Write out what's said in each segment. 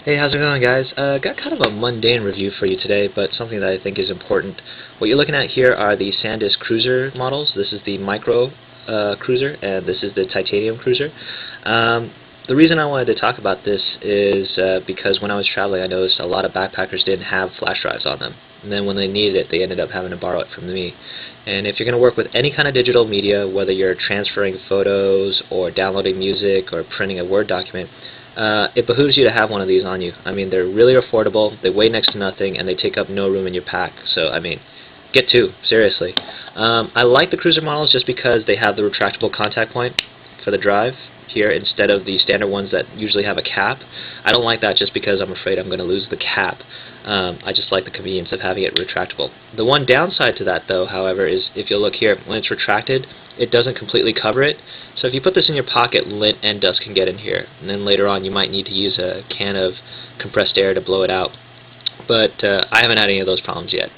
Hey, how's it going, guys? Got kind of a mundane review for you today, but something that I think is important. What you're looking at here are the Sandisk Cruzer models. This is the Micro Cruzer, and this is the Titanium Cruzer. The reason I wanted to talk about this is because when I was traveling, I noticed a lot of backpackers didn't have flash drives on them. And then when they needed it, they ended up having to borrow it from me. And if you're going to work with any kind of digital media, whether you're transferring photos or downloading music or printing a Word document, it behooves you to have one of these on you. I mean, they're really affordable, they weigh next to nothing, and they take up no room in your pack. So, I mean, get two, seriously. I like the Cruzer models just because they have the retractable contact point for the drive here instead of the standard ones that usually have a cap. I don't like that just because I'm afraid I'm going to lose the cap. I just like the convenience of having it retractable. The one downside to that, though, however, is if you look here, when it's retracted, it doesn't completely cover it. So if you put this in your pocket, lint and dust can get in here. And then later on you might need to use a can of compressed air to blow it out. But I haven't had any of those problems yet.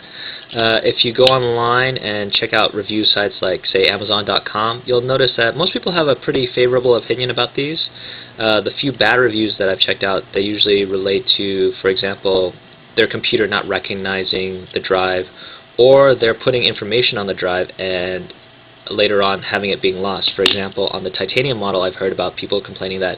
If you go online and check out review sites like, say, Amazon.com, you'll notice that most people have a pretty favorable opinion about these. The few bad reviews that I've checked out, they usually relate to, for example, their computer not recognizing the drive, or they're putting information on the drive and later on having it being lost. For example, on the Titanium model, I've heard about people complaining that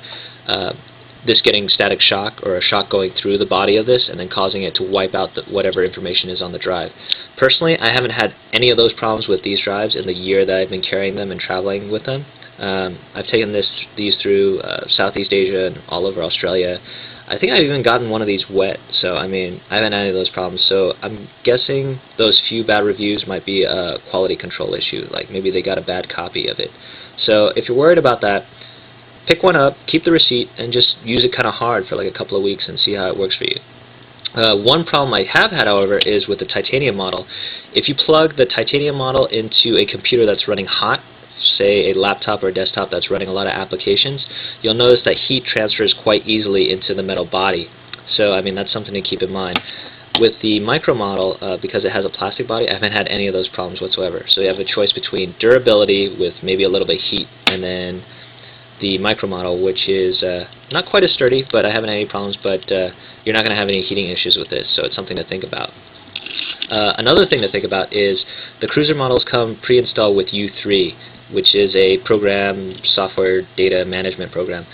this getting static shock or a shock going through the body of this and then causing it to wipe out whatever information is on the drive. Personally, I haven't had any of those problems with these drives in the year that I've been carrying them and traveling with them. I've taken these through Southeast Asia and all over Australia. I think I've even gotten one of these wet, so I mean, I haven't had any of those problems. So I'm guessing those few bad reviews might be a quality control issue, like maybe they got a bad copy of it. So if you're worried about that, pick one up, keep the receipt, and just use it kind of hard for like a couple of weeks and see how it works for you. One problem I have had, however, is with the Titanium model. If you plug the Titanium model into a computer that's running hot, say a laptop or a desktop that's running a lot of applications, you'll notice that heat transfers quite easily into the metal body. So, I mean, that's something to keep in mind. With the Micro model, because it has a plastic body, I haven't had any of those problems whatsoever. So you have a choice between durability with maybe a little bit of heat, and then the Micro model, which is not quite as sturdy, but I haven't had any problems, but you're not going to have any heating issues with this, so it's something to think about. Another thing to think about is the Cruzer models come pre-installed with U3, which is a software data management program.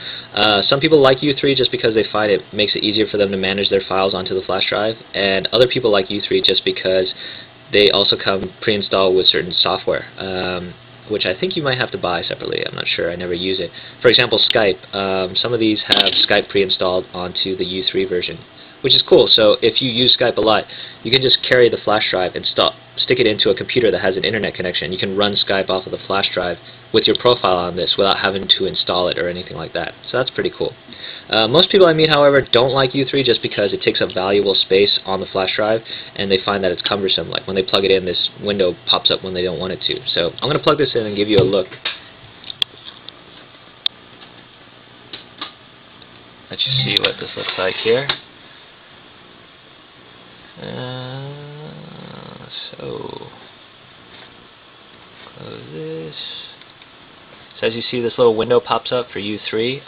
Some people like U3 just because they find it makes it easier for them to manage their files onto the flash drive, and other people like U3 just because they also come pre-installed with certain software, which I think you might have to buy separately. I'm not sure, I never use it. For example, Skype. Some of these have Skype pre-installed onto the U3 version, which is cool. So if you use Skype a lot, you can just carry the flash drive and stick it into a computer that has an internet connection. You can run Skype off of the flash drive with your profile on this without having to install it or anything like that. So that's pretty cool. Most people I meet, however, don't like U3 just because it takes up valuable space on the flash drive, and they find that it's cumbersome. Like when they plug it in, this window pops up when they don't want it to. So I'm going to plug this in and give you a look. Let you see what this looks like here. So close this. So as you see, this little window pops up for U3,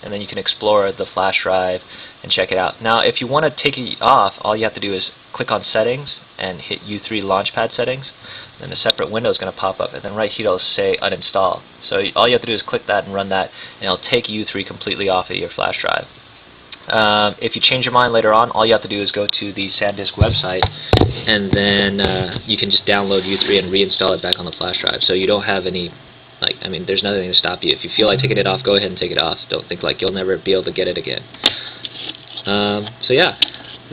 and then you can explore the flash drive and check it out. Now, if you want to take it off, all you have to do is click on Settings and hit U3 Launchpad Settings. Then a separate window is going to pop up, and then right here it'll say Uninstall. So all you have to do is click that and run that, and it'll take U3 completely off of your flash drive. If you change your mind later on, all you have to do is go to the Sandisk website, and then you can just download U3 and reinstall it back on the flash drive. So you don't have any, I mean, there's nothing to stop you. If you feel like taking it off, go ahead and take it off. Don't think like you'll never be able to get it again. So yeah,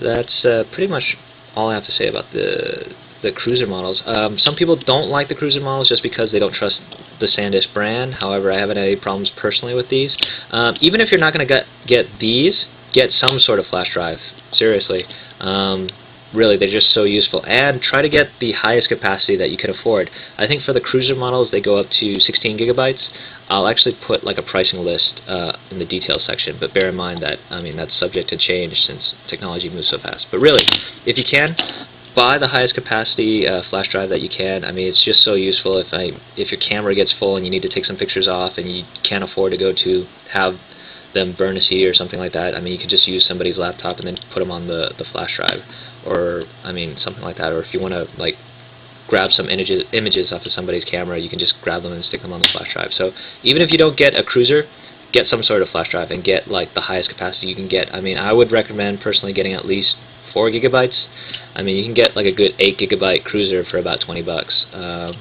that's pretty much all I have to say about the Cruzer models. Some people don't like the Cruzer models just because they don't trust the Sandisk brand. However, I haven't had any problems personally with these. Even if you're not going to get these, get some sort of flash drive. Seriously. Really, they're just so useful. And try to get the highest capacity that you can afford. I think for the Cruzer models, they go up to 16 gigabytes. I'll actually put like a pricing list in the details section, but bear in mind that, I mean, that's subject to change since technology moves so fast. But really, if you can, buy the highest capacity flash drive that you can. I mean, it's just so useful if your camera gets full and you need to take some pictures off and you can't afford to go to have them burn a CD or something like that, I mean, you could just use somebody's laptop and then put them on the flash drive, or I mean, something like that. Or if you want to like grab some images off of somebody's camera, you can just grab them and stick them on the flash drive. So even if you don't get a Cruzer, get some sort of flash drive and get like the highest capacity you can get. I mean, I would recommend personally getting at least 4 gigabytes. I mean, you can get like a good 8 gigabyte Cruzer for about $20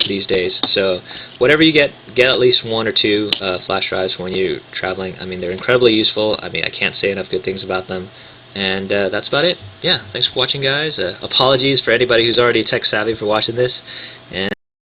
these days. So whatever you get at least 1 or 2 flash drives when you're traveling. I mean, they're incredibly useful. I mean, I can't say enough good things about them. And that's about it. Yeah, thanks for watching, guys. Apologies for anybody who's already tech savvy for watching this. And